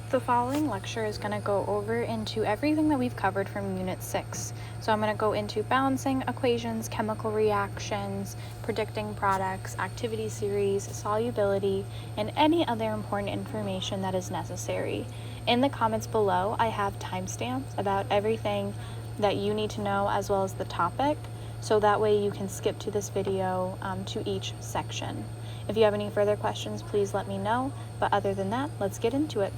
The following lecture is going to go over into everything that we've covered from Unit 6. So I'm going to go into balancing equations, chemical reactions, predicting products, activity series, solubility, and any other important information that is necessary. In the comments below, I have timestamps about everything that you need to know as well as the topic, so that way you can skip to this video to each section. If you have any further questions, please let me know, but other than that, let's get into it.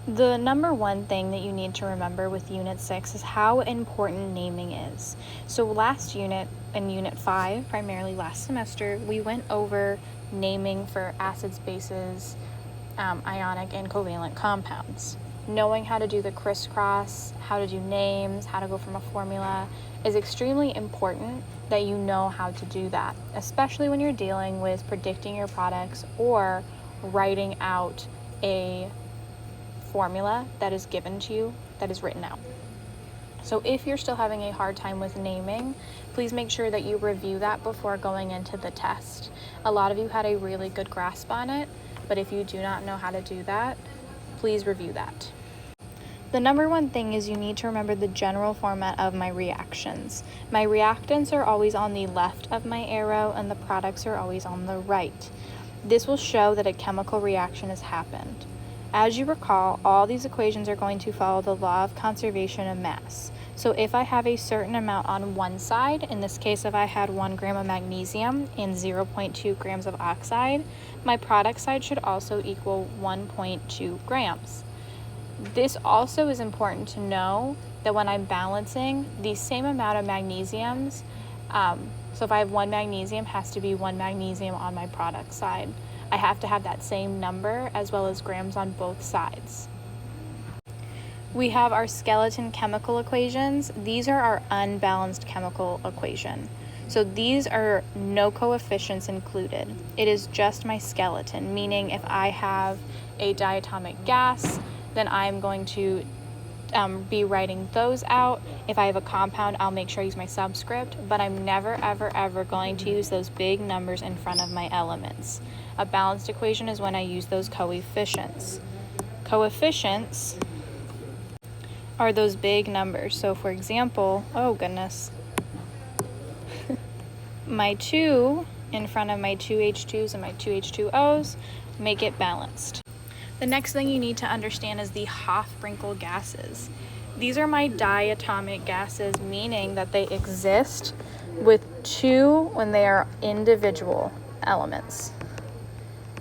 The number one thing that you need to remember with Unit 6 is how important naming is. So last unit, in Unit 5, primarily last semester, we went over naming for acids, bases, ionic and covalent compounds. Knowing how to do the crisscross, how to do names, how to go from a formula is extremely important that you know how to do that, especially when you're dealing with predicting your products or writing out a formula that is given to you, that is written out. So if you're still having a hard time with naming, please make sure that you review that before going into the test. A lot of you had a really good grasp on it, but if you do not know how to do that, please review that. The number one thing is you need to remember the general format of my reactions. My reactants are always on the left of my arrow and the products are always on the right. This will show that a chemical reaction has happened. As you recall, all these equations are going to follow the law of conservation of mass. So if I have a certain amount on one side, in this case if I had 1 gram of magnesium and 0.2 grams of oxide, my product side should also equal 1.2 grams. This also is important to know that when I'm balancing the same amount of magnesiums, so if I have 1 magnesium, has to be 1 magnesium on my product side. I have to have that same number as well as grams on both sides. We have our skeleton chemical equations. These are our unbalanced chemical equation. So these are no coefficients included. It is just my skeleton, meaning if I have a diatomic gas, then I'm going to be writing those out. If I have a compound, I'll make sure I use my subscript, but I'm never, ever going to use those big numbers in front of my elements. A balanced equation is when I use those coefficients. Coefficients are those big numbers. So for example, oh goodness, my 2 in front of my 2 H2s and my 2 H2Os make it balanced. The next thing you need to understand is the Hofbrinkel gases. These are my diatomic gases, meaning that they exist with 2 when they are individual elements.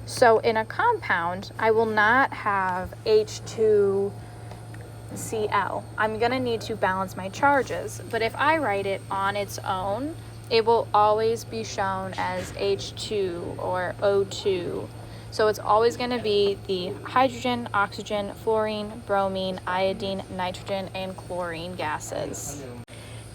So in a compound, I will not have H2Cl. I'm going to need to balance my charges, but if I write it on its own, it will always be shown as H2 or O2. So it's always going to be the hydrogen, oxygen, fluorine, bromine, iodine, nitrogen, and chlorine gases.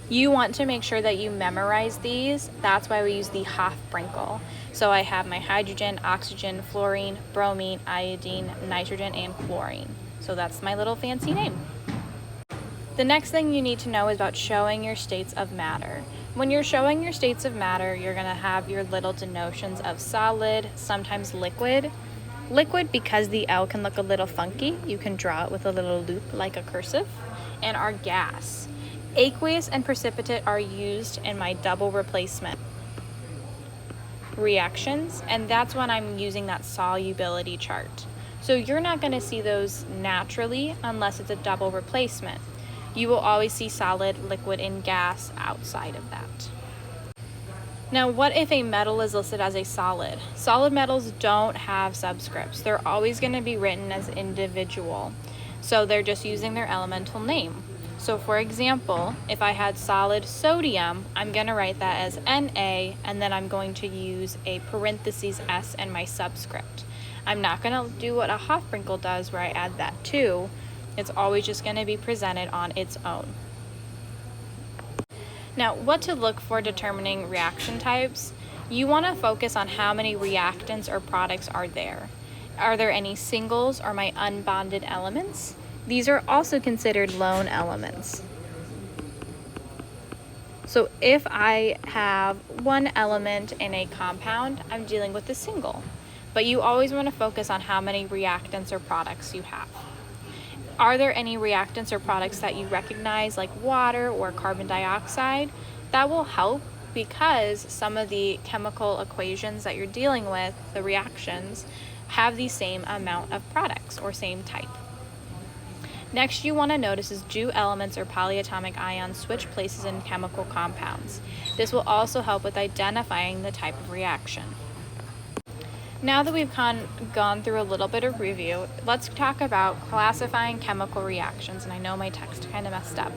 You want to make sure that you memorize these. That's why we use the Hofbrinkel. So I have my hydrogen, oxygen, fluorine, bromine, iodine, nitrogen, and chlorine. So that's my little fancy name. The next thing you need to know is about showing your states of matter. When you're showing your states of matter, you're going to have your little denotions of solid, sometimes liquid. Liquid, because the L can look a little funky, you can draw it with a little loop like a cursive, and our gas. Aqueous and precipitate are used in my double replacement reactions, and that's when I'm using that solubility chart. So you're not going to see those naturally unless it's a double replacement. You will always see solid, liquid, and gas outside of that. Now, what if a metal is listed as a solid? Solid metals don't have subscripts. They're always going to be written as individual. So they're just using their elemental name. So for example, if I had solid sodium, I'm going to write that as Na, and then I'm going to use a parentheses S and my subscript. I'm not going to do what a Hofbrinkel does where I add that 2. It's always just going to be presented on its own. Now, what to look for determining reaction types? You want to focus on how many reactants or products are there. Are there any singles or my unbonded elements? These are also considered lone elements. So if I have one element in a compound, I'm dealing with a single. but you always want to focus on how many reactants or products you have. Are there any reactants or products that you recognize, like water or carbon dioxide? That will help, because some of the chemical equations that you're dealing with, the reactions, have the same amount of products or same type. Next, you want to notice is, do elements or polyatomic ions switch places in chemical compounds? This will also help with identifying the type of reaction. Now that we've gone through a little bit of review, let's talk about classifying chemical reactions. And I know my text kind of messed up.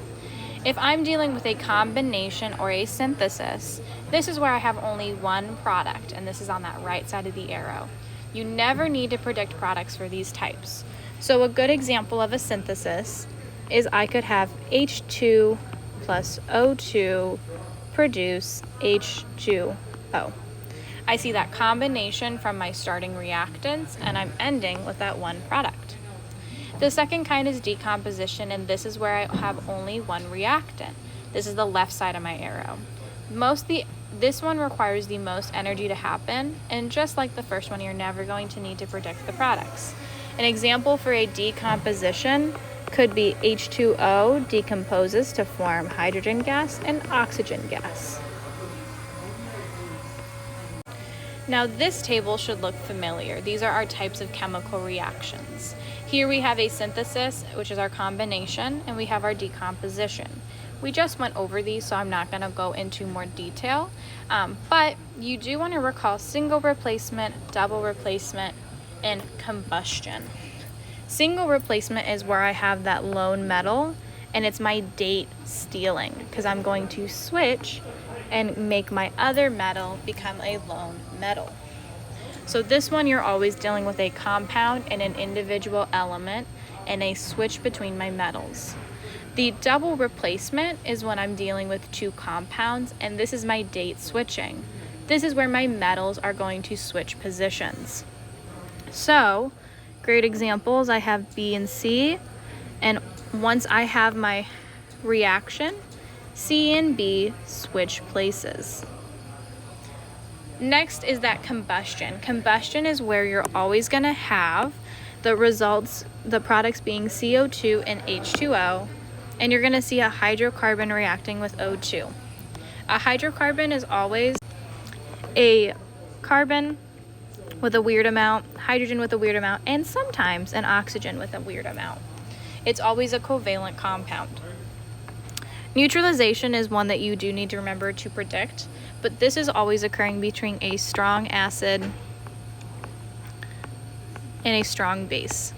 If I'm dealing with a combination or a synthesis, this is where I have only one product, and this is on that right side of the arrow. You never need to predict products for these types. So a good example of a synthesis is I could have H2 plus O2 produce H2O. I see that combination from my starting reactants, and I'm ending with that one product. The second kind is decomposition, and this is where I have only one reactant. This is the left side of my arrow. This one requires the most energy to happen, and just like the first one, you're never going to need to predict the products. An example for a decomposition could be H2O decomposes to form hydrogen gas and oxygen gas. Now this table should look familiar. These are our types of chemical reactions. Here we have a synthesis, which is our combination, and we have our decomposition. We just went over these, so I'm not going to go into more detail, but you do want to recall single replacement, double replacement, and combustion. Single replacement is where I have that lone metal, and it's my date stealing, because I'm going to switch and make my other metal become a lone metal. So this one, you're always dealing with a compound and an individual element and a switch between my metals. The double replacement is when I'm dealing with two compounds, and this is my date switching. This is where my metals are going to switch positions. So, great examples, I have B and C, and once I have my reaction, C and B switch places. Next is that combustion. Combustion is where you're always going to have the results, the products being CO2 and H2O, and you're going to see a hydrocarbon reacting with O2. A hydrocarbon is always a carbon with a weird amount, hydrogen with a weird amount, and sometimes an oxygen with a weird amount. It's always a covalent compound. Neutralization is one that you do need to remember to predict, but this is always occurring between a strong acid and a strong base.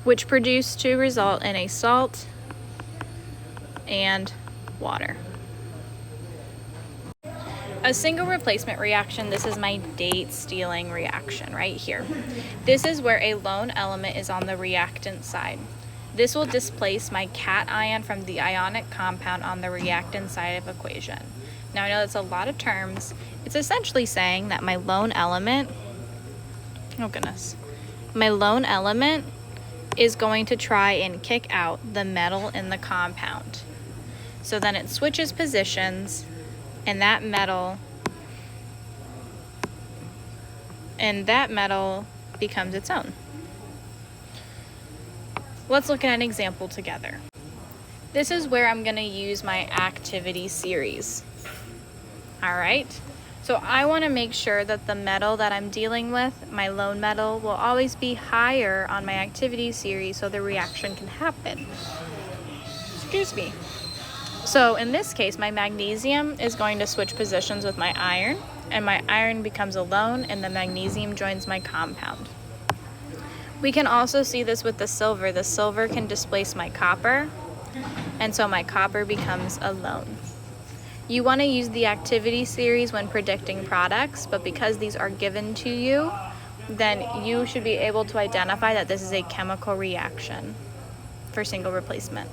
Which produce to result in a salt and water. A single replacement reaction, this is my date stealing reaction right here. This is where a lone element is on the reactant side. This will displace my cation from the ionic compound on the reactant side of equation. Now I know that's a lot of terms. It's essentially saying that my lone element, my lone element is going to try and kick out the metal in the compound. So then it switches positions, and that metal becomes its own. Let's look at an example together. This is where I'm going to use my activity series. All right, so I want to make sure that the metal that I'm dealing with, my lone metal, will always be higher on my activity series so the reaction can happen. Excuse me. So in this case, my magnesium is going to switch positions with my iron, and my iron becomes a lone, and the magnesium joins my compound. We can also see this with the silver. The silver can displace my copper, and so my copper becomes a lone. You want to use the activity series when predicting products, but because these are given to you, then you should be able to identify that this is a chemical reaction for single replacement.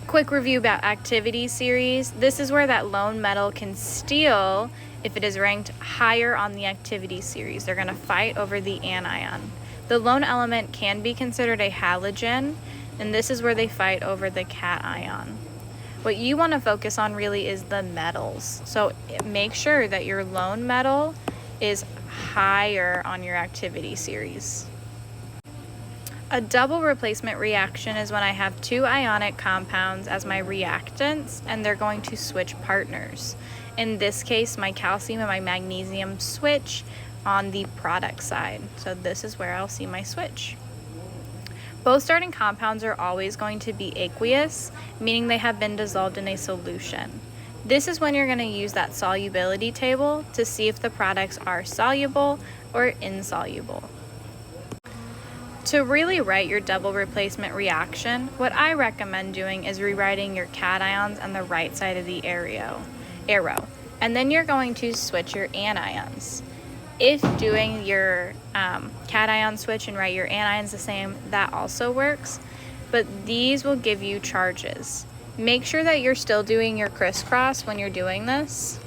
Quick review about activity series. This is where that lone metal can steal if it is ranked higher on the activity series. They're going to fight over the anion. The lone element can be considered a halogen, and this is where they fight over the cation. What you want to focus on really is the metals. So make sure that your lone metal is higher on your activity series. A double replacement reaction is when I have two ionic compounds as my reactants and they're going to switch partners. In this case, my calcium and my magnesium switch on the product side. So this is where I'll see my switch. Both starting compounds are always going to be aqueous, meaning they have been dissolved in a solution. This is when you're going to use that solubility table to see if the products are soluble or insoluble. To really write your double replacement reaction, what I recommend doing is rewriting your cations on the right side of the arrow. And then you're going to switch your anions. If doing your cation switch and write your anions the same, that also works. But these will give you charges. Make sure that you're still doing your crisscross when you're doing this,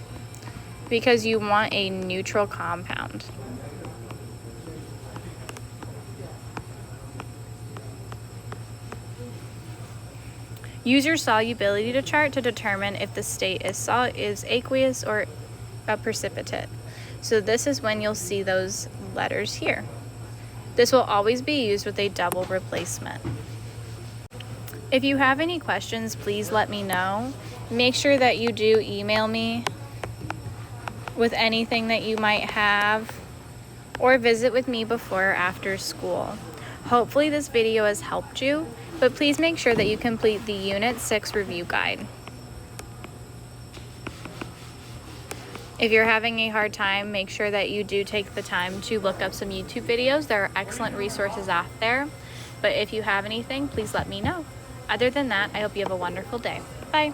because you want a neutral compound. Use your solubility chart to determine if the state is aqueous or a precipitate. So this is when you'll see those letters here. This will always be used with a double replacement. If you have any questions, please let me know. Make sure that you do email me with anything that you might have, or visit with me before or after school. Hopefully this video has helped you, but please make sure that you complete the Unit 6 review guide. If you're having a hard time, make sure that you do take the time to look up some YouTube videos. There are excellent resources out there. But if you have anything, please let me know. Other than that, I hope you have a wonderful day. Bye.